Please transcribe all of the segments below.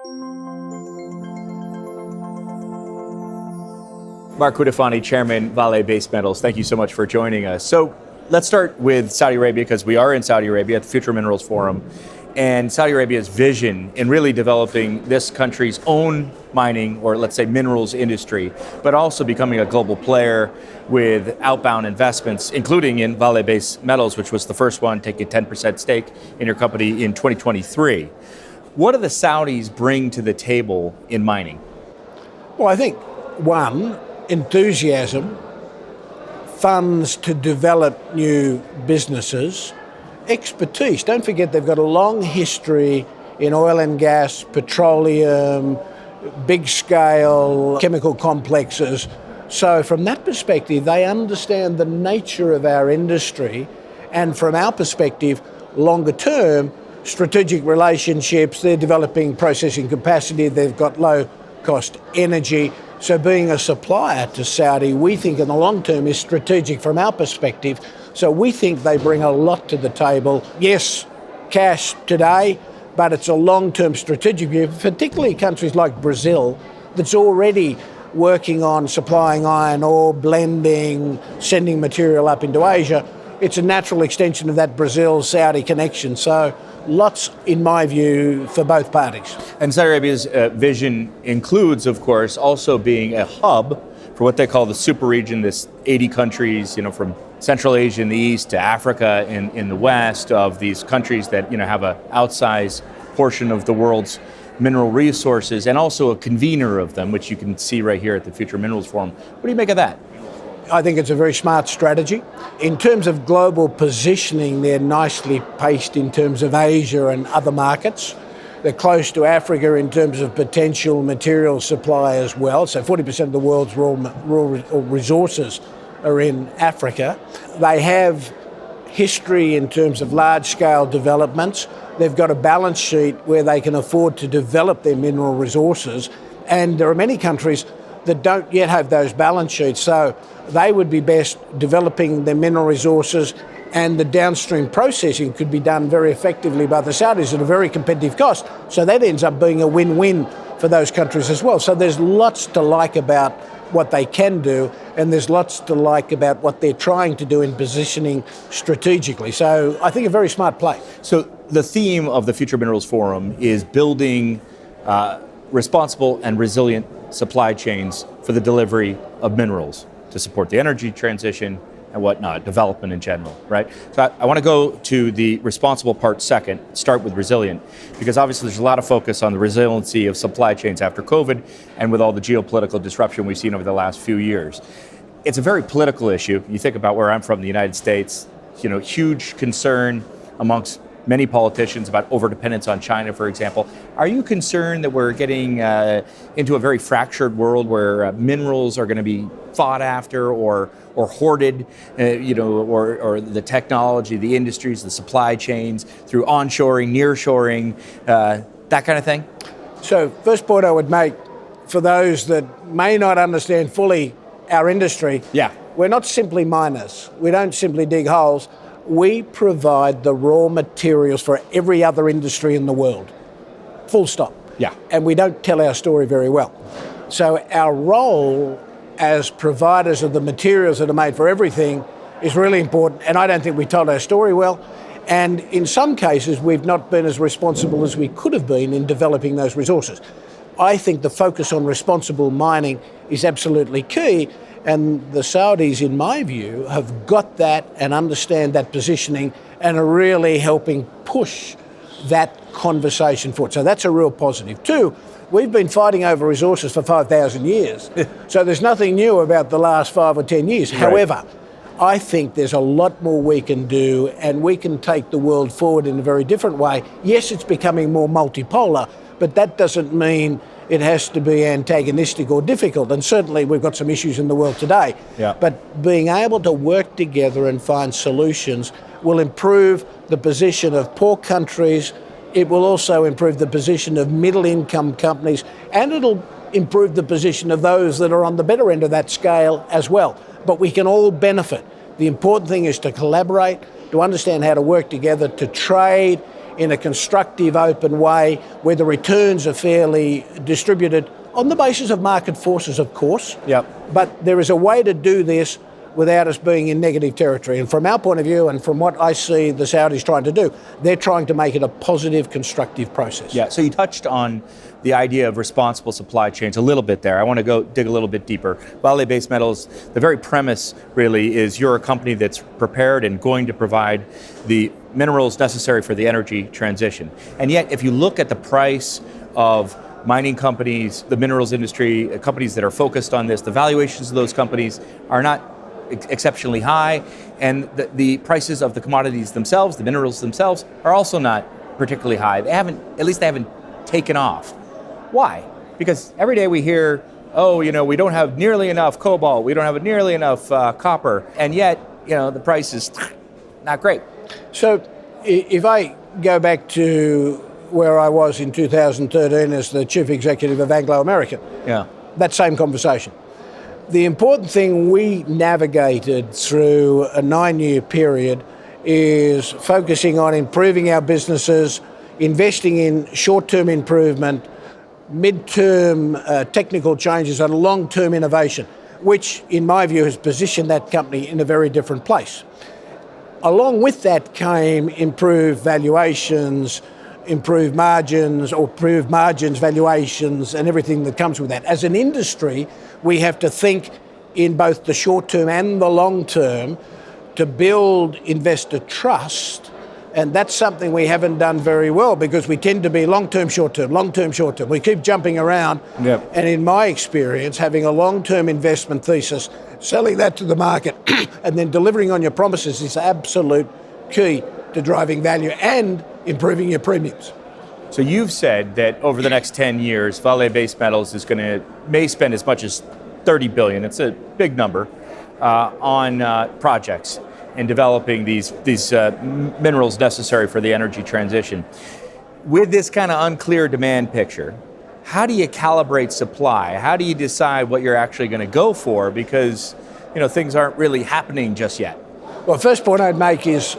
Mark Cutifani, Chairman, Vale Base Metals, thank you so much for joining us. So let's start with Saudi Arabia, because we are in Saudi Arabia at the Future Minerals Forum, and Saudi Arabia's vision in really developing this country's own mining, or let's say minerals industry, but also becoming a global player with outbound investments, including in Vale Base Metals, which was the first one, taking a 10% stake in your company in 2023. What do the Saudis bring to the table in mining? Well, I think, one, enthusiasm, funds to develop new businesses, expertise. Don't forget they've got a long history in oil and gas, petroleum, big scale chemical complexes. So from that perspective, they understand the nature of our industry, and from our perspective, longer term, strategic relationships, they're developing processing capacity, they've got low cost energy. So being a supplier to Saudi, we think in the long term is strategic from our perspective. So we think they bring a lot to the table. Yes, cash today, but it's a long-term strategic view, particularly countries like Brazil, that's already working on supplying iron ore, blending, sending material up into Asia. It's a natural extension of that Brazil-Saudi connection. So lots, in my view, for both parties. And Saudi Arabia's vision includes, of course, also being a hub for what they call the super region, this 80 countries, from Central Asia in the east to Africa in the west, of these countries that, have an outsized portion of the world's mineral resources, and also a convener of them, which you can see right here at the Future Minerals Forum. What do you make of that? I think it's a very smart strategy. In terms of global positioning, they're nicely paced in terms of Asia and other markets. They're close to Africa in terms of potential material supply as well. So 40% of the world's raw resources are in Africa. They have history in terms of large-scale developments. They've got a balance sheet where they can afford to develop their mineral resources. And there are many countries that don't yet have those balance sheets. So they would be best developing their mineral resources, and the downstream processing could be done very effectively by the Saudis at a very competitive cost. So that ends up being a win-win for those countries as well. So there's lots to like about what they can do, and there's lots to like about what they're trying to do in positioning strategically. So I think a very smart play. So the theme of the Future Minerals Forum is building responsible and resilient supply chains for the delivery of minerals to support the energy transition and whatnot, development in general, right? So I want to go to the responsible part second, start with resilient, because obviously there's a lot of focus on the resiliency of supply chains after COVID and with all the geopolitical disruption we've seen over the last few years. It's a very political issue. You think about where I'm from, the United States, huge concern amongst many politicians about overdependence on China, for example. Are you concerned that we're getting into a very fractured world where minerals are going to be fought after or hoarded, or the technology, the industries, the supply chains through onshoring, nearshoring, that kind of thing? So first point I would make, for those that may not understand fully our industry, we're not simply miners. We don't simply dig holes. We provide the raw materials for every other industry in the world. Full stop. Yeah. And we don't tell our story very well. So our role as providers of the materials that are made for everything is really important, and I don't think we told our story well. And in some cases, we've not been as responsible as we could have been in developing those resources. I think the focus on responsible mining is absolutely key. And the Saudis, in my view, have got that and understand that positioning and are really helping push that conversation forward. So that's a real positive. Two, we've been fighting over resources for 5,000 years. So there's nothing new about the last 5 or 10 years. Right. However, I think there's a lot more we can do, and we can take the world forward in a very different way. Yes, it's becoming more multipolar, but that doesn't mean it has to be antagonistic or difficult. And certainly we've got some issues in the world today. Yeah. But being able to work together and find solutions will improve the position of poor countries. It will also improve the position of middle-income companies, and it'll improve the position of those that are on the better end of that scale as well. But we can all benefit. The important thing is to collaborate, to understand how to work together, to trade, in a constructive, open way where the returns are fairly distributed on the basis of market forces, of course. Yep. But there is a way to do this without us being in negative territory. And from our point of view, and from what I see the Saudis trying to do, they're trying to make it a positive, constructive process. Yeah, so you touched on the idea of responsible supply chains a little bit there. I want to go dig a little bit deeper. Vale Base Metals, the very premise really is you're a company that's prepared and going to provide the minerals necessary for the energy transition. And yet, if you look at the price of mining companies, the minerals industry, companies that are focused on this, the valuations of those companies are not exceptionally high, and the prices of the commodities themselves, the minerals themselves, are also not particularly high. They haven't taken off. Why? Because every day we hear, we don't have nearly enough cobalt, we don't have nearly enough copper, and yet, the price is not great. So if I go back to where I was in 2013 as the chief executive of Anglo American, that same conversation. The important thing we navigated through a 9-year period is focusing on improving our businesses, investing in short-term improvement, mid-term technical changes and long-term innovation, which in my view has positioned that company in a very different place. Along with that came improved valuations, improved margins, valuations, and everything that comes with that. As an industry, we have to think in both the short term and the long term to build investor trust. And that's something we haven't done very well because we tend to be long-term, short-term, long-term, short-term. We keep jumping around. Yep. And in my experience, having a long-term investment thesis, selling that to the market and then delivering on your promises is absolute key to driving value and improving your premiums. So you've said that over the next 10 years, Vale Base Metals may spend as much as $30 billion, it's a big number, on projects and developing these minerals necessary for the energy transition. With this kind of unclear demand picture, how do you calibrate supply? How do you decide what you're actually going to go for? Because things aren't really happening just yet. Well, first point I'd make is,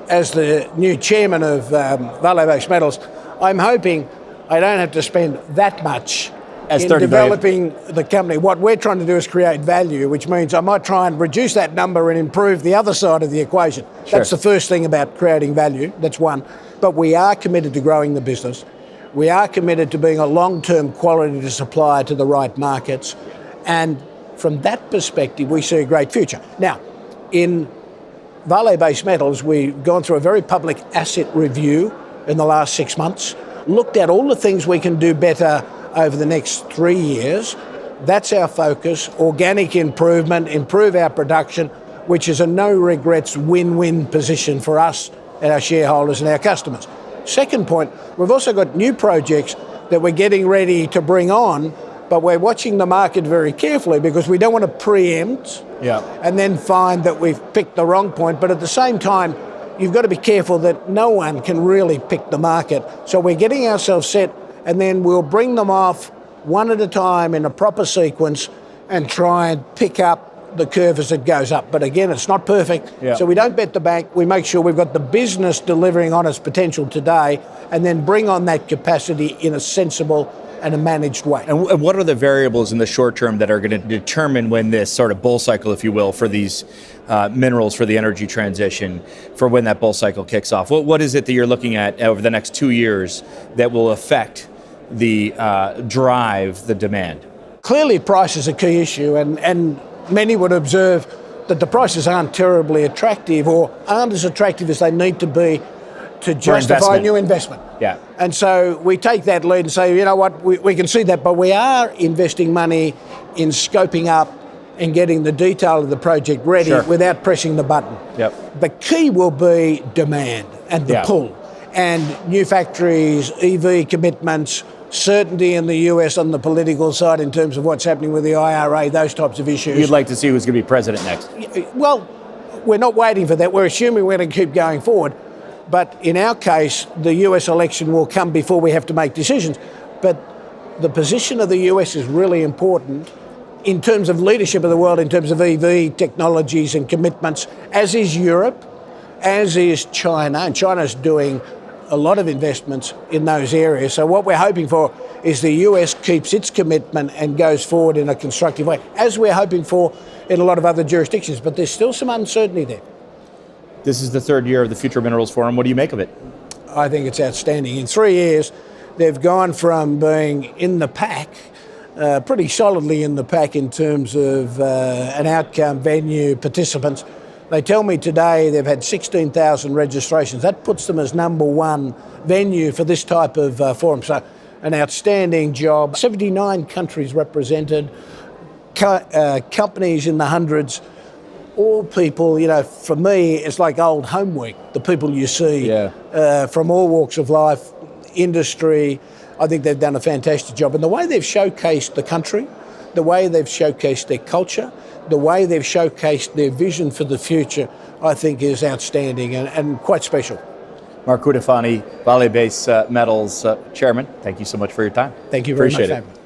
as the new chairman of Vale Base Metals, I'm hoping I don't have to spend that much in developing the company. What we're trying to do is create value, which means I might try and reduce that number and improve the other side of the equation. Sure. That's the first thing about creating value. That's one. But we are committed to growing the business. We are committed to being a long-term quality supplier to the right markets. And from that perspective, we see a great future. Now, in Vale Base Metals, we've gone through a very public asset review in the last 6 months, looked at all the things we can do better over the next 3 years. That's our focus, organic improvement, improve our production, which is a no-regrets win-win position for us and our shareholders and our customers. Second point, we've also got new projects that we're getting ready to bring on, but we're watching the market very carefully because we don't want to preempt and then find that we've picked the wrong point. But at the same time, you've got to be careful that no one can really pick the market. So we're getting ourselves set, and then we'll bring them off one at a time in a proper sequence and try and pick up the curve as it goes up. But again, it's not perfect, so we don't bet the bank. We make sure we've got the business delivering on its potential today and then bring on that capacity in a sensible and a managed way. And what are the variables in the short term that are going to determine when this sort of bull cycle, if you will, for these minerals for the energy transition, for when that bull cycle kicks off? What is it that you're looking at over the next 2 years that will affect the drive the demand? Clearly, price is a key issue, and many would observe that the prices aren't terribly attractive or aren't as attractive as they need to be to justify new investment. Yeah. And so we take that lead and say, you know what, we can see that, but we are investing money in scoping up and getting the detail of the project ready without pressing the button. Yep. The key will be demand and the pull. And new factories, EV commitments, certainty in the US on the political side in terms of what's happening with the IRA, those types of issues. You'd like to see who's going to be president next? Well, we're not waiting for that. We're assuming we're going to keep going forward. But in our case, the US election will come before we have to make decisions. But the position of the US is really important in terms of leadership of the world, in terms of EV technologies and commitments, as is Europe, as is China. And China's doing a lot of investments in those areas. So what we're hoping for is the US keeps its commitment and goes forward in a constructive way, as we're hoping for in a lot of other jurisdictions. But there's still some uncertainty there. This is the third year of the Future Minerals Forum. What do you make of it? I think it's outstanding. In 3 years, they've gone from being in the pack, pretty solidly in the pack in terms of an outcome, venue, participants. They tell me today they've had 16,000 registrations. That puts them as number one venue for this type of forum. So an outstanding job. 79 countries represented, companies in the hundreds, all people, for me, it's like old home week. The people you see from all walks of life, industry, I think they've done a fantastic job. And the way they've showcased the country, the way they've showcased their culture, the way they've showcased their vision for the future, I think is outstanding and quite special. Mark Cutifani, Vale Base Metals Chairman, thank you so much for your time. Thank you very much. Appreciate it.